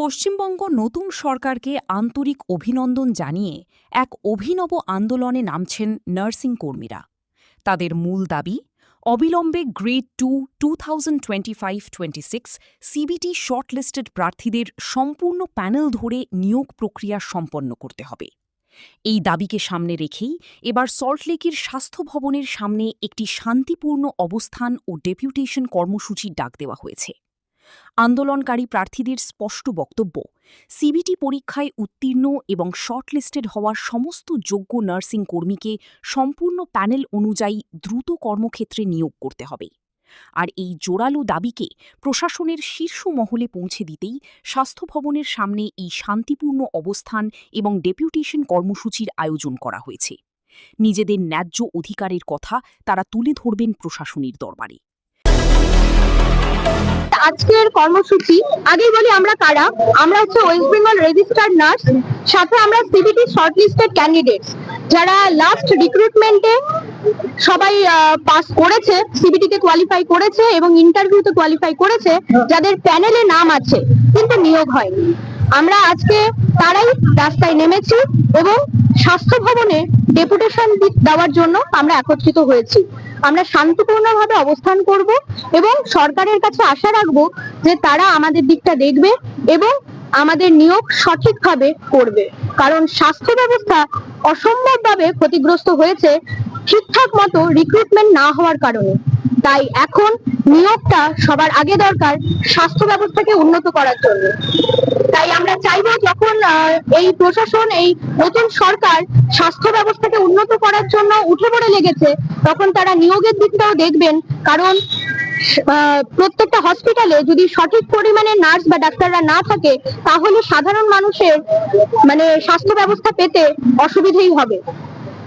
পশ্চিমবঙ্গ নতুন সরকারকে আন্তরিক অভিনন্দন জানিয়ে এক অভিনব আন্দোলনে নামছেন নার্সিং কর্মীরা। তাদের মূল দাবি, অবিলম্বে গ্রেড 2 2025-26 সিবিটি শর্টলিস্টেড প্রার্থীদের সম্পূর্ণ প্যানেল ধরে নিয়োগ প্রক্রিয়া সম্পন্ন করতে হবে। এই দাবিকে সামনে রেখেই এবার সল্টলেকের স্বাস্থ্য ভবনের সামনে একটি শান্তিপূর্ণ অবস্থান ও ডেপুটেশন কর্মসূচির ডাক দেওয়া হয়েছে। আন্দোলনকারী প্রার্থীদের স্পষ্ট বক্তব্য, সিবিটি পরীক্ষায় উত্তীর্ণ এবং শর্টলিস্টেড হওয়া সমস্ত যোগ্য নার্সিং কর্মীকে সম্পূর্ণ প্যানেল অনুযায়ী দ্রুত কর্মক্ষেত্রে নিয়োগ করতে হবে। আর এই জোরালো দাবিকে প্রশাসনের শীর্ষ মহলে পৌঁছে দিতেই স্বাস্থ্য ভবনের সামনে এই শান্তিপূর্ণ অবস্থান এবং ডেপুটেশন কর্মসূচির আয়োজন করা হয়েছে। নিজেদের ন্যায্য অধিকারের কথা তারা তুলে ধরবেন প্রশাসনের দরবারে। আজকের কর্মসূচি আগেই বলি আমরা কারা। আমরা হচ্ছে ওয়েস্ট বেঙ্গল রেজিস্টার্ড নার্স, সাথে আমরা সিবিটি শর্টলিস্টেড ক্যান্ডিডেটস, যারা লাস্ট রিক্রুটমেন্টে সবাই পাস করেছে, সিবিটিতে কোয়ালিফাই করেছে এবং ইন্টারভিউতে কোয়ালিফাই করেছে, যাদের প্যানেলে নাম আছে কিন্তু নিয়োগ হয়নি। আমরা আজকে তারাই রাস্তায় নেমেছি এবং স্বাস্থ্য ভবনে ডেপুটেশন দেওয়ার জন্য আমরা একত্রিত হয়েছি। আমরা শান্তিপূর্ণভাবে অবস্থান করব এবং সরকারের কাছে আশা রাখবো যে তারা আমাদের দিকটা দেখবে এবং আমাদের নিয়োগ সঠিকভাবে করবে। কারণ স্বাস্থ্য ব্যবস্থা অসম্ভবভাবে ক্ষতিগ্রস্ত হয়েছে ঠিকঠাক মতো রিক্রুটমেন্ট না হওয়ার কারণে। তাই এখন নিয়োগটা সবার আগে দরকার স্বাস্থ্য ব্যবস্থাকে উন্নত করার জন্য। তাই আমরা চাইবো যখন এই প্রশাসন, এই নতুন সরকার স্বাস্থ্য ব্যবস্থাকে উন্নত করার জন্য উঠে পড়ে লেগেছে, তখন তারা নিয়োগের দিকটাও দেখবেন। কারণ প্রত্যেকটা হসপিটালে যদি সঠিক পরিমাণে নার্স বা ডাক্তাররা না থাকে, তাহলে সাধারণ মানুষের স্বাস্থ্য ব্যবস্থা পেতে অসুবিধাই হবে।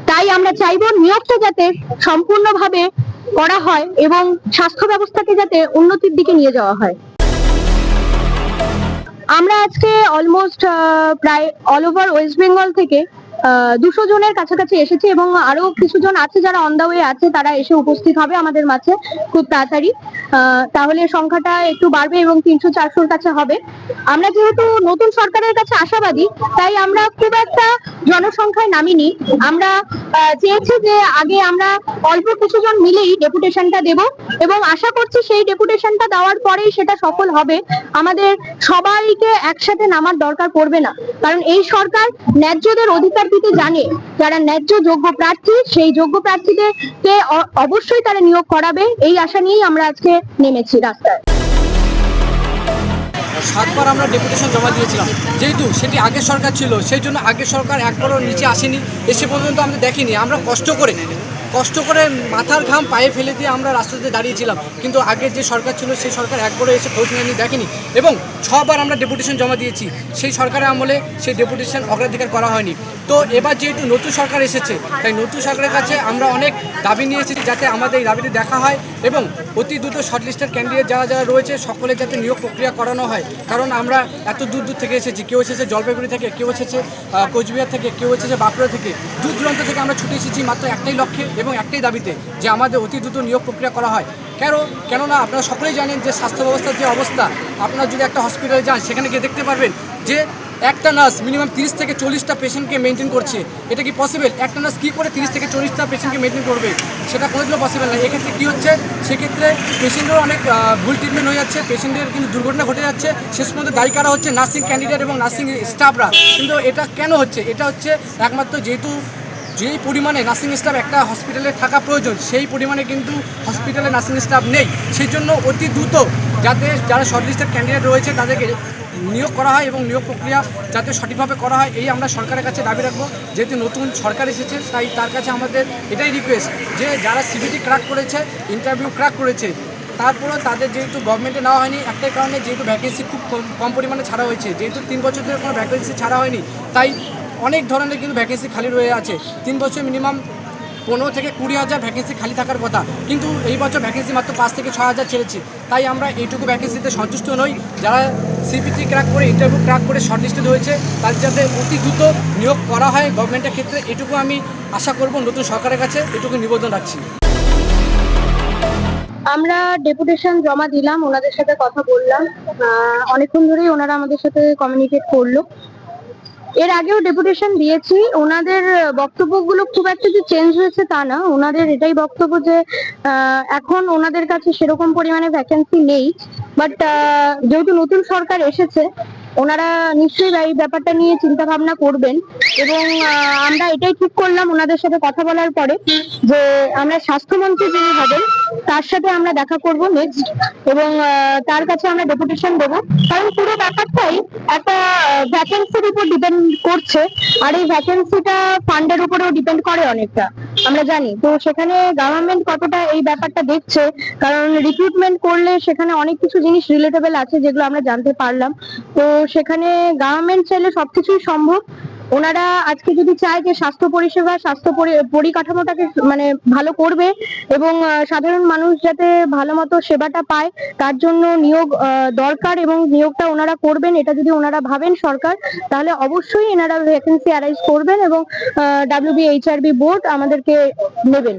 তাই আমরা চাইবো নিয়োগটা যাতে সম্পূর্ণভাবে করা হয় এবং স্বাস্থ্য ব্যবস্থাকে যাতে উন্নতির দিকে নিয়ে যাওয়া হয়। আমরা আজকে অলমোস্ট প্রায় অল ওভার ওয়েস্ট বেঙ্গল থেকে 200 জনের কাছাকাছি এসেছে এবং আরো কিছু জন আছে যারা অন দা ওয়ে আছে, তারা এসে উপস্থিত হবে আমাদের মাঝে খুব তাড়াতাড়ি। তাহলে সংখ্যাটা একটু বাড়বে এবং 300-400-র কাছে হবে। আমরা যেহেতু নতুন সরকারের কাছে আশাবাদী, তাই আমরা খুব একটা জনসংখ্যায় নামিনি। আমরা চেয়েছি যে আগে আমরা অল্প কিছু জন মিলেই ডেপুটেশনটা দেব এবং আশা করছি সেই ডেপুটেশনটা দেওয়ার পরেই সেটা সফল হবে। আমাদের সবাইকে একসাথে নামার দরকার পড়বে না, কারণ এই সরকার ন্যায্যদের অধিকার দিতে জানে। যারা ন্যায্য যোগ্য প্রার্থী, সেই যোগ্য প্রার্থীদেরকে অবশ্যই তারা নিয়োগ করাবে, এই আশা নিয়েই আমরা আজকে নেমেছি রাস্তায়। 7 বার আমরা ডেপুটেশন জমা দিয়েছিলাম। যেহেতু সেটি আগের সরকার ছিল, সেই জন্য আগের সরকার একবারও নিচে আসেনি, এসে পর্যন্ত আমরা দেখিনি। আমরা কষ্ট করে মাথার ঘাম পায়ে ফেলে দিয়ে আমরা রাস্তাতে দাঁড়িয়েছিলাম, কিন্তু আগের যে সরকার ছিল সেই সরকার একবারও এসে খোঁজ নেয়নি, দেখেনি। এবং 6 বার আমরা ডেপুটেশন জমা দিয়েছি, সেই সরকারের আমলে সেই ডেপুটেশন অগ্রাধিকার করা হয়নি। তো এবার যেহেতু নতুন সরকার এসেছে, তাই নতুন সরকারের কাছে আমরা অনেক দাবি নিয়ে এসেছি যাতে আমাদের এই দাবিটি দেখা হয় এবং অতি দ্রুত শর্টলিস্টেড ক্যান্ডিডেট যারা রয়েছে সকলের যাতে নিয়োগ প্রক্রিয়া করানো হয়। কারণ আমরা এত দূর থেকে এসেছি, কেউ এসেছে জলপাইগুড়ি থেকে, কেউ এসেছে কোচবিহার থেকে, কেউ এসেছে বাঁকুড়া থেকে, দূর দূরান্ত থেকে আমরা ছুটে এসেছি মাত্র একটাই লক্ষ্যে এবং একটাই দাবিতে, যে আমাদের অতি দ্রুত নিয়োগ প্রক্রিয়া করা হয়। কেননা আপনারা সকলেই জানেন যে স্বাস্থ্য ব্যবস্থার যে অবস্থা, আপনারা যদি একটা হসপিটালে যান সেখানে গিয়ে দেখতে পারবেন যে একটা নার্স মিনিমাম 30 থেকে 40টা পেশেন্টকে মেনটেন করছে। এটা কি পসিবল? একটা নার্স কী করে 30 থেকে 40টা পেশেন্টকে মেনটেন করবে? সেটা কোনোদিনও পসিবল না। এক্ষেত্রে কী হচ্ছে, সেক্ষেত্রে পেশেন্টেরও অনেক ভুল ট্রিটমেন্ট হয়ে যাচ্ছে, পেশেন্টের কিন্তু দুর্ঘটনা ঘটে যাচ্ছে। শেষ পর্যন্ত দায়ী কারা হচ্ছে নার্সিং ক্যান্ডিডেট এবং নার্সিং স্টাফরা। কিন্তু এটা কেন হচ্ছে? এটা হচ্ছে একমাত্র যেহেতু যেই পরিমাণে নার্সিং স্টাফ একটা হসপিটালে থাকা প্রয়োজন, সেই পরিমাণে কিন্তু হসপিটালে নার্সিং স্টাফ নেই। সেই জন্য অতি দ্রুত যারা শর্টলিস্টেড ক্যান্ডিডেট রয়েছে তাদেরকে নিয়োগ করা হয় এবং নিয়োগ প্রক্রিয়া যাতে সঠিকভাবে করা হয়, এই আমরা সরকারের কাছে দাবি রাখবো। যেহেতু নতুন সরকার এসেছে, তাই তার কাছে আমাদের এটাই রিকোয়েস্ট যে যারা সিবিটি ক্র্যাক করেছে, ইন্টারভিউ ক্র্যাক করেছে, তারপরেও তাদের যেহেতু গভর্নমেন্টে নেওয়া হয়নি একটাই কারণে, যেহেতু ভ্যাকেন্সি খুব কম পরিমাণে ছাড়া হয়েছে। যেহেতু 3 বছর ধরে কোনো ভ্যাকেন্সি ছাড়া হয়নি, তাই অনেক ধরনের কিন্তু ভ্যাকেন্সি খালি রয়ে আছে। 3 বছর মিনিমাম 15 থেকে 20,000 ভ্যাকেন্সি খালি থাকার কথা, কিন্তু এই বছর ভ্যাকেন্সি মাত্র 5 থেকে 6,000 ছেড়েছে। তাই আমরা এইটুকু ভ্যাকেন্সিতে সন্তুষ্ট নই। যারা সিবিটি ক্র্যাক করে, ইন্টারভিউ ক্র্যাক করে শর্টলিস্টেড হয়েছে, তাদের যাতে অতি দ্রুত নিয়োগ করা হয় গভর্নমেন্টের ক্ষেত্রে, এটুকু আমি আশা করব নতুন সরকারের কাছে, এটুকু নিবেদন রাখছি। আমরা ডেপুটেশন জমা দিলাম, ওনাদের সাথে কথা বললাম, অনেকক্ষণ ধরেই ওনারা আমাদের সাথে কমিউনিকেট করলো। এর আগেও ডেপুটেশন দিয়েছি, ওনাদের বক্তব্যগুলো খুব একটা যে চেঞ্জ হয়েছে তা না। ওনাদের এটাই বক্তব্য যে এখন ওনাদের কাছে সেরকম পরিমাণে ভ্যাকেন্সি নেই, বাট যেহেতু নতুন সরকার এসেছে ওনারা নিশ্চয়ই এই ব্যাপারটা নিয়ে চিন্তা ভাবনা করবেন। এবং আমরা এটাই ঠিক করলাম ওনাদের সাথে কথা বলার পরে যে আমরা স্বাস্থ্যমন্ত্রী যিনি হবেন তার সাথে আমরা দেখা করব নেক্সট, এবং তার কাছে আমরা ডেপুটেশন দেবো। কারণ পুরো ব্যাপারটাই একটা ভ্যাকেন্সির উপর ডিপেন্ড করছে, আর এই ভ্যাকেন্সিটা ফান্ডের উপরেও ডিপেন্ড করে অনেকটা, আমরা জানি। তো সেখানে গভর্নমেন্ট কতটা এই ব্যাপারটা দেখছে, কারণ রিক্রুটমেন্ট করলে সেখানে অনেক কিছু জিনিস রিলেটেবল আছে যেগুলো আমরা জানতে পারলাম। তো সেখানে গভর্নমেন্ট চাইলে সবকিছুই সম্ভব। ওনারা আজকে যদি চায় যে স্বাস্থ্য পরিষেবা, স্বাস্থ্য পরিকাঠামোটাকে মানে ভালো করবে এবং সাধারণ মানুষ যাতে ভালো মতো সেবাটা পায় তার জন্য নিয়োগ দরকার, এবং নিয়োগটা ওনারা করবেন, এটা যদি ওনারা ভাবেন সরকার, তাহলে অবশ্যই এনারা ভ্যাকেন্সি অ্যারাইজ করবেন এবং WBHRB বোর্ড আমাদেরকে নেবেন।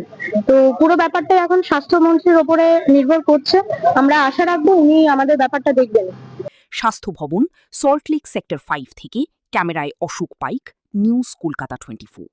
তো পুরো ব্যাপারটাই এখন স্বাস্থ্যমন্ত্রীর ওপরে নির্ভর করছে। আমরা আশা রাখবো উনি আমাদের ব্যাপারটা দেখবেন। স্বাস্থ্য ভবন, সল্টলেক সেক্টর 5 থেকে ক্যামেরায় অশোক পাইক, নিউজ কলকাতা 24।